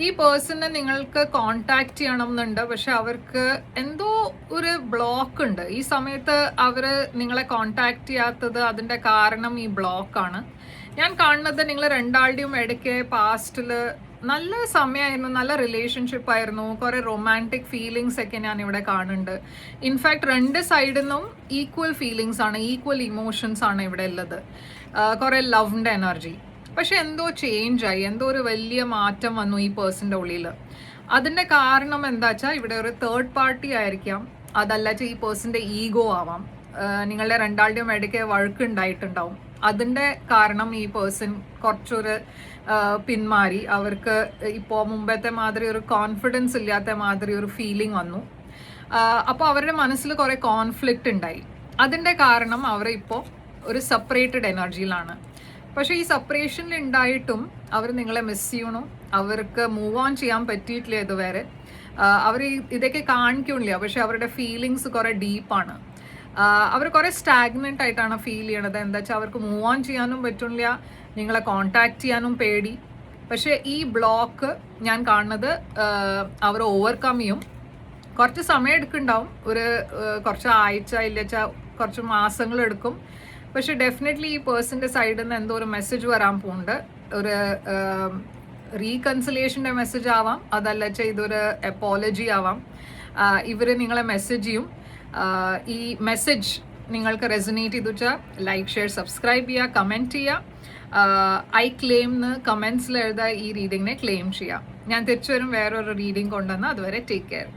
ഈ പേഴ്സണെ നിങ്ങൾക്ക് കോണ്ടാക്ട് ചെയ്യണം എന്നുണ്ട്, പക്ഷെ അവർക്ക് എന്തോ ഒരു ബ്ലോക്ക് ഉണ്ട് ഈ സമയത്ത്. അവര് നിങ്ങളെ കോണ്ടാക്ട് ചെയ്യാത്തത് അതിന്റെ കാരണം ഈ ബ്ലോക്കാണ്. ഞാൻ കാണുന്നത് നിങ്ങൾ രണ്ടാളുടെയും ഇടയ്ക്ക് പാസ്റ്റില് നല്ല സമയമായിരുന്നു, നല്ല റിലേഷൻഷിപ്പ് ആയിരുന്നു, കുറെ റൊമാൻറ്റിക് ഫീലിങ്സ് ഒക്കെ ഞാൻ ഇവിടെ കാണുന്നുണ്ട്. ഇൻഫാക്ട് രണ്ട് സൈഡിൽ നിന്നും ഈക്വൽ ഫീലിങ്സ് ആണ്, ഈക്വൽ ഇമോഷൻസ് ആണ് ഇവിടെ ഉള്ളത്. കുറെ ലവിന്റെ എനർജി. പക്ഷെ എന്തോ ചേഞ്ച് ആയി, എന്തോ ഒരു വലിയ മാറ്റം വന്നു ഈ പേഴ്സന്റെ ഉള്ളിൽ. അതിന്റെ കാരണം എന്താ വെച്ചാൽ ഇവിടെ ഒരു തേർഡ് പാർട്ടി ആയിരിക്കാം, അതല്ല ഈ പേഴ്സന്റെ ഈഗോ ആവാം. നിങ്ങളുടെ രണ്ടാളുടെയും ഇടയ്ക്ക് വഴക്കുണ്ടായിട്ടുണ്ടാവും. അതിന്റെ കാരണം ഈ പേഴ്സൺ കുറച്ചൊരു പിന്മാറി. അവർക്ക് ഇപ്പോൾ മുമ്പത്തെ മാതിരി ഒരു കോൺഫിഡൻസ് ഇല്ലാത്ത മാതിരി ഒരു ഫീലിംഗ് വന്നു. അപ്പോൾ അവരുടെ മനസ്സിൽ കുറെ കോൺഫ്ലിക്റ്റ് ഉണ്ടായി. അതിന്റെ കാരണം അവർ ഇപ്പോൾ ഒരു സെപ്പറേറ്റഡ് എനർജിയിലാണ്. പക്ഷെ ഈ സെപ്പറേഷനിൽ ഉണ്ടായിട്ടും അവർ നിങ്ങളെ മിസ് ചെയ്യണു. അവർക്ക് മൂവ് ഓൺ ചെയ്യാൻ പറ്റിയിട്ടില്ല ഇതുവരെ. അവർ ഇതൊക്കെ കാണിക്കണില്ല, പക്ഷെ അവരുടെ ഫീലിങ്സ് കുറെ ഡീപ്പാണ്. അവർ കുറെ സ്റ്റാഗ്നന്റ് ആയിട്ടാണ് ഫീൽ ചെയ്യണത്. എന്താ വെച്ചാൽ അവർക്ക് മൂവ് ഓൺ ചെയ്യാനും പറ്റില്ല, നിങ്ങളെ കോണ്ടാക്ട് ചെയ്യാനും പേടി. പക്ഷെ ഈ ബ്ലോക്ക് ഞാൻ കാണുന്നത് അവർ ഓവർകം ചെയ്യും. കുറച്ച് സമയം എടുക്കുന്നുണ്ടാവും, കുറച്ച് ആഴ്ച ഇല്ല കുറച്ച് മാസങ്ങൾ എടുക്കും. പക്ഷെ ഡെഫിനറ്റ്ലി ഈ പേഴ്സന്റെ സൈഡിൽ നിന്ന് എന്തോ ഒരു മെസ്സേജ് വരാൻ പോകുന്നുണ്ട്. ഒരു റീകൺസിലേഷന്റെ മെസ്സേജ് ആവാം, അതല്ല ഇതൊരു അപ്പോളജി ആവാം. ഇവർ നിങ്ങളെ മെസ്സേജ് ചെയ്യും. ഈ മെസ്സേജ് നിങ്ങൾക്ക് റെസൊനേറ്റ് ചെയ്തു വെച്ചാൽ ലൈക്ക്, ഷെയർ, സബ്സ്ക്രൈബ് ചെയ്യുക, കമൻറ്റ് ചെയ്യുക. ഐ ക്ലെയിം എന്ന് കമൻസിൽ എഴുതാൻ ഈ റീഡിങ്ങിനെ ക്ലെയിം ചെയ്യാം. ഞാൻ തിരിച്ചു വരും വേറൊരു റീഡിങ് കൊണ്ടുവന്ന്. അതുവരെ ടേക്ക് കെയർ.